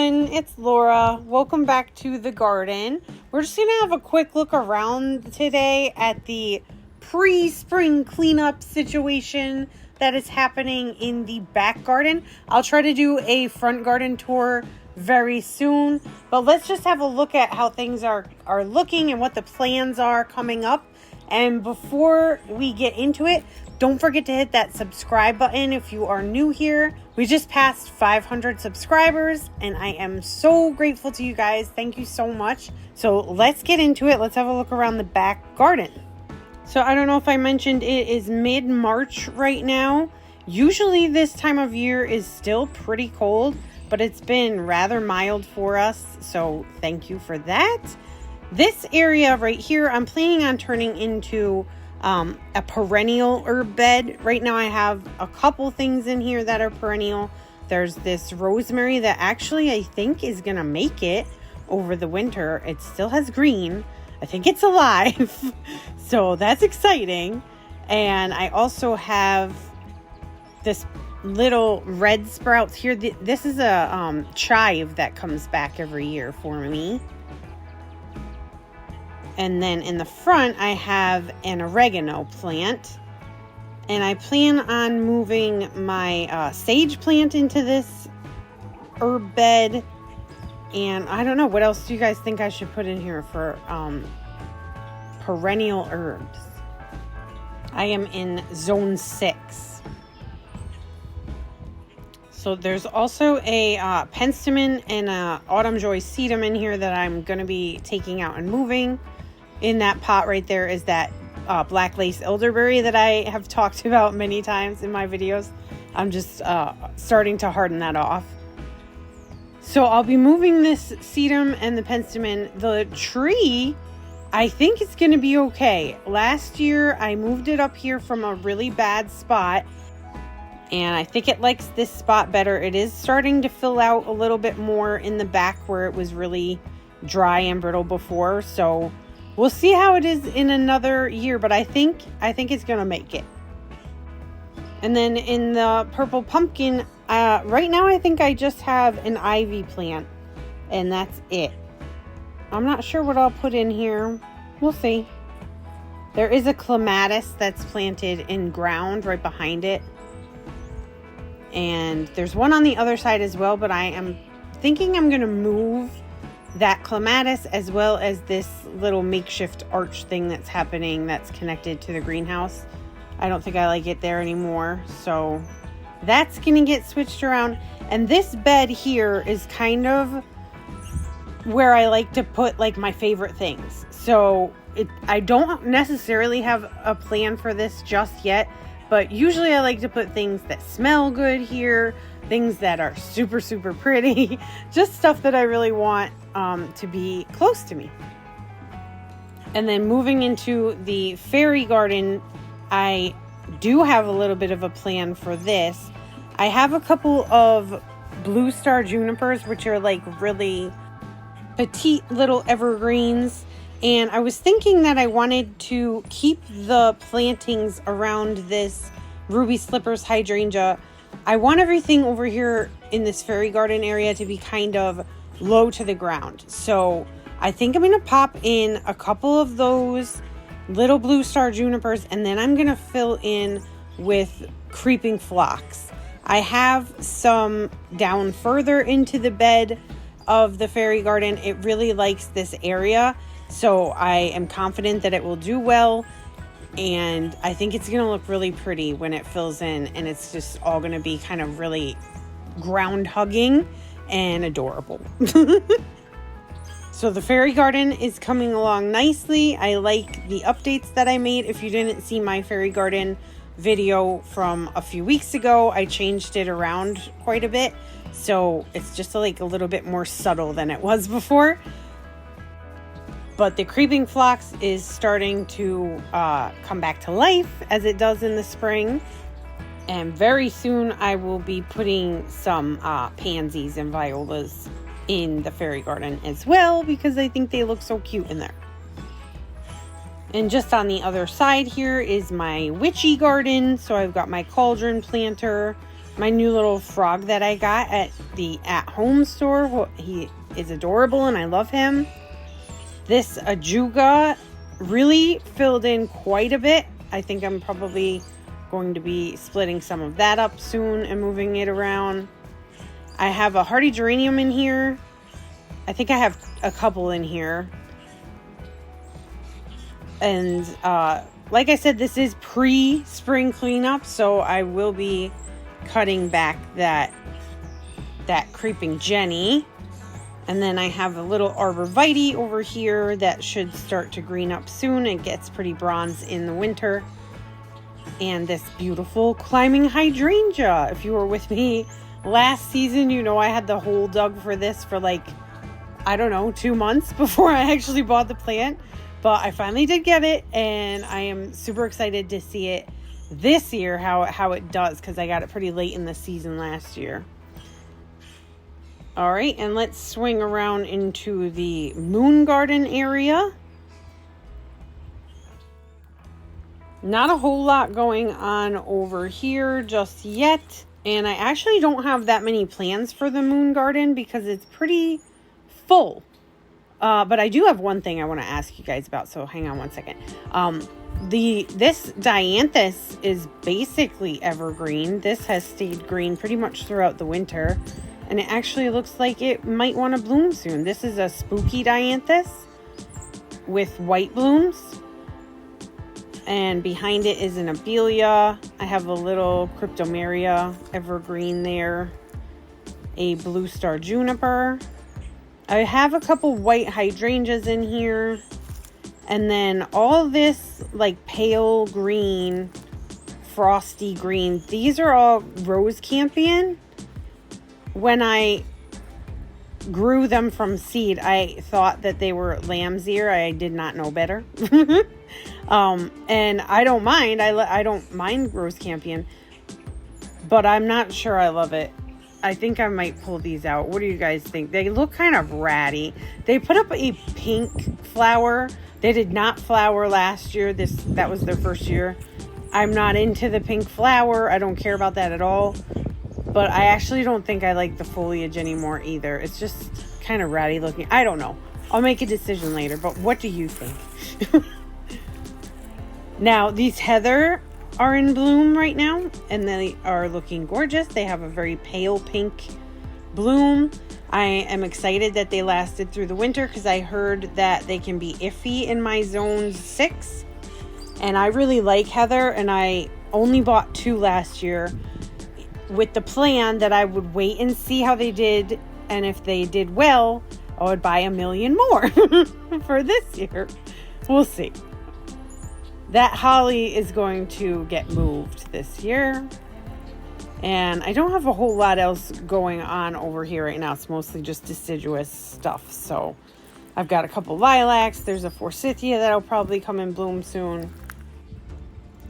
everyone, it's Laura. Welcome back to the garden. We're just gonna have a quick look around today at the pre-spring cleanup situation that is happening in the back garden. I'll try to do a front garden tour very soon, but let's just have a look at how things are looking and what the plans are coming up. And before we get into it, don't forget to hit that subscribe button if you are new here. We just passed 500 subscribers and I am so grateful to you guys. Thank you so much. So let's get into it. Let's have a look around the back garden. So I don't know if I mentioned it is mid-March right now. Usually this time of year is still pretty cold, but it's been rather mild for us. So thank you for that. This area right here, I'm planning on turning into a perennial herb bed. Right now I have a couple things in here that are perennial. There's this rosemary that actually I think is gonna make it over the winter. It still has green. I think it's alive. So that's exciting. And I also have this little red sprouts here. This is a chive that comes back every year for me. And then in the front, I have an oregano plant. And I plan on moving my sage plant into this herb bed. And I don't know, what else do you guys think I should put in here for perennial herbs? I am in zone 6. So there's also a penstemon and a autumn joy sedum in here that I'm going to be taking out and moving. In that pot right there is that black lace elderberry that I have talked about many times in my videos. I'm just starting to harden that off. So I'll be moving this sedum and the penstemon. The tree, I think it's going to be okay. Last year I moved it up here from a really bad spot, and I think it likes this spot better. It is starting to fill out a little bit more in the back where it was really dry and brittle before. So we'll see how it is in another year, but I think it's gonna make it. And then in the purple pumpkin, right now I think I just have an ivy plant, and that's it. I'm not sure what I'll put in here. We'll see. There is a clematis that's planted in ground right behind it. And there's one on the other side as well, but I am thinking I'm gonna move that clematis as well as this little makeshift arch thing that's happening that's connected to the greenhouse. I don't think I like it there anymore, so that's gonna get switched around. And this bed here is kind of where I like to put like my favorite things. So I don't necessarily have a plan for this just yet, but usually I like to put things that smell good here, things that are super, super pretty, just stuff that I really want to be close to me. And then moving into the fairy garden, I do have a little bit of a plan for this. I have a couple of blue star junipers, which are like really petite little evergreens. And I was thinking that I wanted to keep the plantings around this ruby slippers hydrangea. I want everything over here in this fairy garden area to be kind of low to the ground. So I think I'm going to pop in a couple of those little blue star junipers, and then I'm going to fill in with creeping phlox. I have some down further into the bed of the fairy garden. It really likes this area, so I am confident that it will do well. And I think it's going to look really pretty when it fills in, and it's just all going to be kind of really ground hugging and adorable. So the fairy garden is coming along nicely. I like the updates that I made. If you didn't see my fairy garden video from a few weeks ago, I changed it around quite a bit. So it's just like a little bit more subtle than it was before. But the creeping phlox is starting to come back to life as it does in the spring. And very soon I will be putting some pansies and violas in the fairy garden as well, because I think they look so cute in there. And just on the other side here is my witchy garden. So I've got my cauldron planter. my new little frog that I got at the at-home store. He is adorable and I love him. This ajuga really filled in quite a bit. I think I'm probably going to be splitting some of that up soon and moving it around. I have a hardy geranium in here. I think I have a couple in here. And like I said, this is pre-spring cleanup, so I will be cutting back that creeping Jenny. And then I have a little arborvitae over here that should start to green up soon. It gets pretty bronze in the winter. And this beautiful climbing hydrangea. If you were with me last season, you know I had the hole dug for this for like, I don't know, 2 months before I actually bought the plant. But I finally did get it, and I am super excited to see it this year, how it does, because I got it pretty late in the season last year. All right, and let's swing around into the moon garden area. Not a whole lot going on over here just yet. And I actually don't have that many plans for the moon garden because it's pretty full. But I do have one thing I want to ask you guys about, so hang on one second. This dianthus is basically evergreen. This has stayed green pretty much throughout the winter, and it actually looks like it might want to bloom soon. This is a spooky dianthus with white blooms, and behind it is an abelia. I have a little cryptomeria evergreen there, a blue star juniper. I have a couple white hydrangeas in here, and then all this like pale green, frosty green. These are all rose campion. When I grew them from seed, I thought that they were lamb's ear. I did not know better. And I don't mind. I don't mind rose campion, but I'm not sure I love it. I think I might pull these out. What do you guys think? They look kind of ratty. They put up a pink flower. They did not flower last year. That was their first year. I'm not into the pink flower. I don't care about that at all. But I actually don't think I like the foliage anymore either. It's just kind of ratty looking. I don't know. I'll make a decision later. But what do you think? Now, these heather are in bloom right now, and they are looking gorgeous. They have a very pale pink bloom. I am excited that they lasted through the winter because I heard that they can be iffy in my zone 6, and I really like heather, and I only bought 2 last year with the plan that I would wait and see how they did, and if they did well, I would buy 1 million more for this year. We'll see. That holly is going to get moved this year. And I don't have a whole lot else going on over here right now. It's mostly just deciduous stuff. So I've got a couple lilacs. There's a forsythia that'll probably come in bloom soon.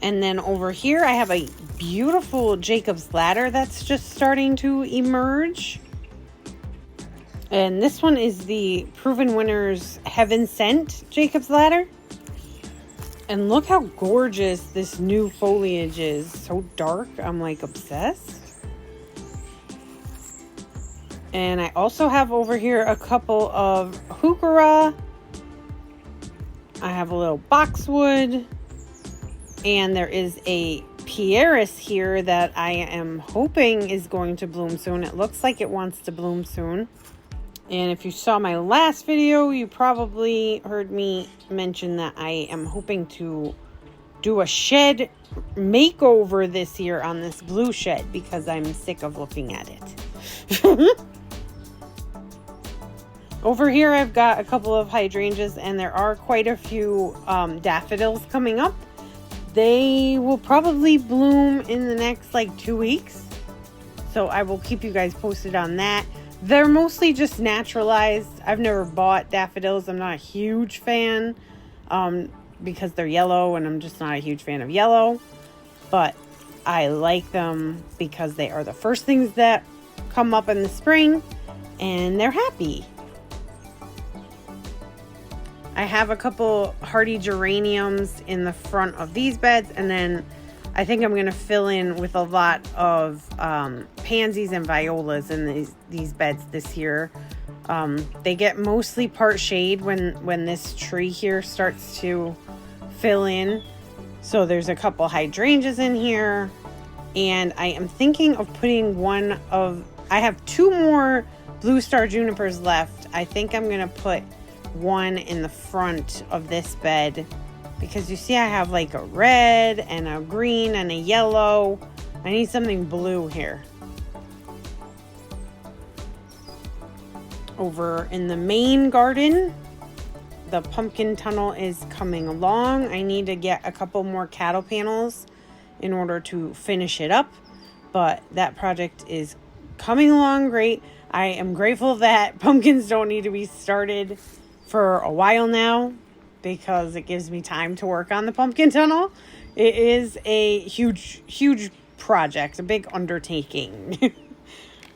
And then over here I have a beautiful Jacob's ladder that's just starting to emerge. And this one is the Proven Winners Heaven Sent Jacob's ladder. And look how gorgeous this new foliage is. So dark. I'm like obsessed. And I also have over here a couple of heuchera. I have a little boxwood. And there is a pieris here that I am hoping is going to bloom soon. It looks like it wants to bloom soon. And if you saw my last video, you probably heard me mention that I am hoping to do a shed makeover this year on this blue shed because I'm sick of looking at it. Over here, I've got a couple of hydrangeas, and there are quite a few daffodils coming up. They will probably bloom in the next like 2 weeks. So I will keep you guys posted on that. They're mostly just naturalized. I've never bought daffodils. I'm not a huge fan because they're yellow, and I'm just not a huge fan of yellow. But I like them because they are the first things that come up in the spring, and they're happy. I have a couple hardy geraniums in the front of these beds, and then I think I'm going to fill in with a lot of pansies and violas in these beds this year. They get mostly part shade when this tree here starts to fill in. So there's a couple hydrangeas in here. And I am thinking of putting I have 2 more blue star junipers left. I think I'm going to put one in the front of this bed. Because you see I have like a red and a green and a yellow. I need something blue here. Over in the main garden, the pumpkin tunnel is coming along. I need to get a couple more cattle panels in order to finish it up. But that project is coming along great. I am grateful that pumpkins don't need to be started for a while now, because it gives me time to work on the pumpkin tunnel. It is a huge project, a big undertaking.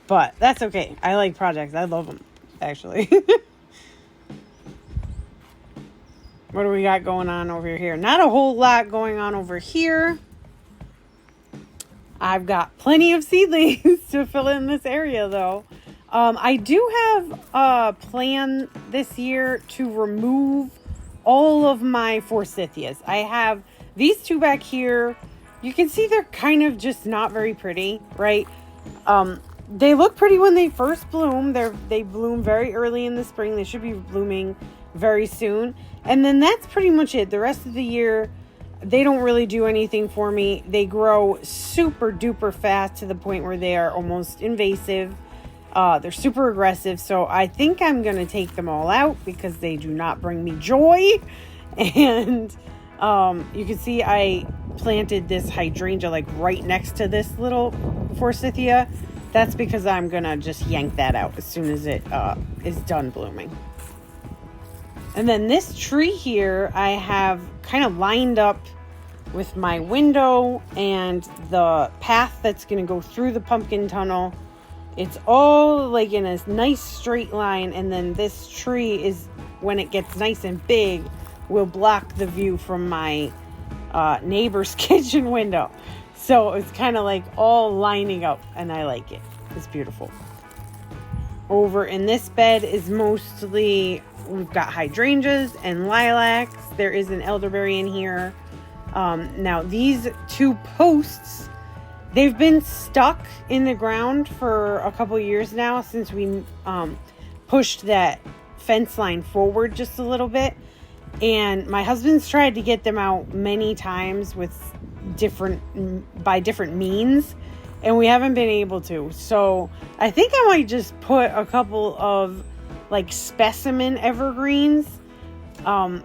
But that's okay. I like projects. I love them, actually. What do we got going on over here? Not a whole lot going on over here. I've got plenty of seedlings to fill in this area, though. I do have a plan this year to remove all of my forsythias. I have these 2 back here. You can see they're kind of just not very pretty, right? They look pretty when they first bloom. They bloom very early in the spring. They should be blooming very soon. And then that's pretty much it. The rest of the year, they don't really do anything for me. They grow super duper fast to the point where they are almost invasive. They're super aggressive, so I think I'm going to take them all out because they do not bring me joy. And you can see I planted this hydrangea like right next to this little forsythia. That's because I'm going to just yank that out as soon as it is done blooming. And then this tree here I have kind of lined up with my window and the path that's going to go through the pumpkin tunnel. It's all like in a nice straight line, and then this tree is, when it gets nice and big, will block the view from my neighbor's kitchen window. So it's kind of like all lining up, and I like it. It's beautiful. Over in this bed is mostly, we've got hydrangeas and lilacs. There is an elderberry in here. Now these 2 posts, they've been stuck in the ground for a couple years now since we pushed that fence line forward just a little bit. And my husband's tried to get them out many times by different means, and we haven't been able to. So I think I might just put a couple of like specimen evergreens,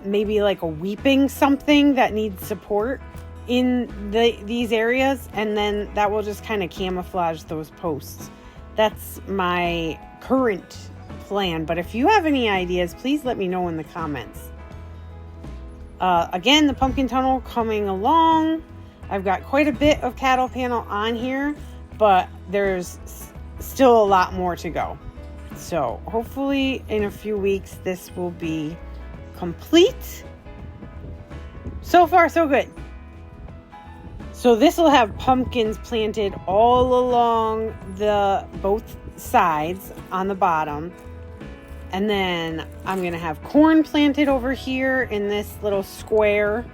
maybe like a weeping something that needs support in these areas, and then that will just kind of camouflage those posts. That's my current plan, but if you have any ideas, please let me know in the comments. Again, the pumpkin tunnel coming along. I've got quite a bit of cattle panel on here, but there's still a lot more to go. So hopefully in a few weeks this will be complete. So far so good. So this will have pumpkins planted all along both sides on the bottom. And then I'm going to have corn planted over here in this little square.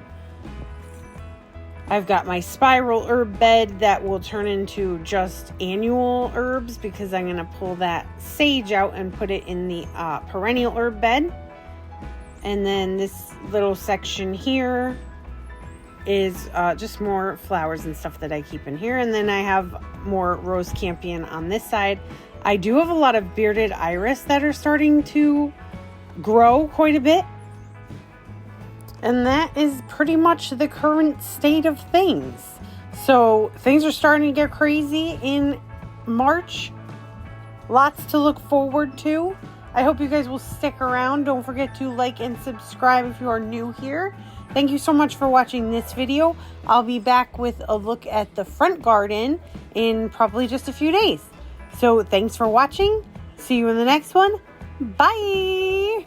I've got my spiral herb bed that will turn into just annual herbs because I'm going to pull that sage out and put it in the perennial herb bed. And then this little section here is just more flowers and stuff that I keep in here. And then I have more rose campion on this side. I do have a lot of bearded iris that are starting to grow quite a bit. And that is pretty much the current state of things. So things are starting to get crazy in March. Lots to look forward to. I hope you guys will stick around. Don't forget to like and subscribe if you are new here. Thank you so much for watching this video. I'll be back with a look at the front garden in probably just a few days. So thanks for watching. See you in the next one. Bye.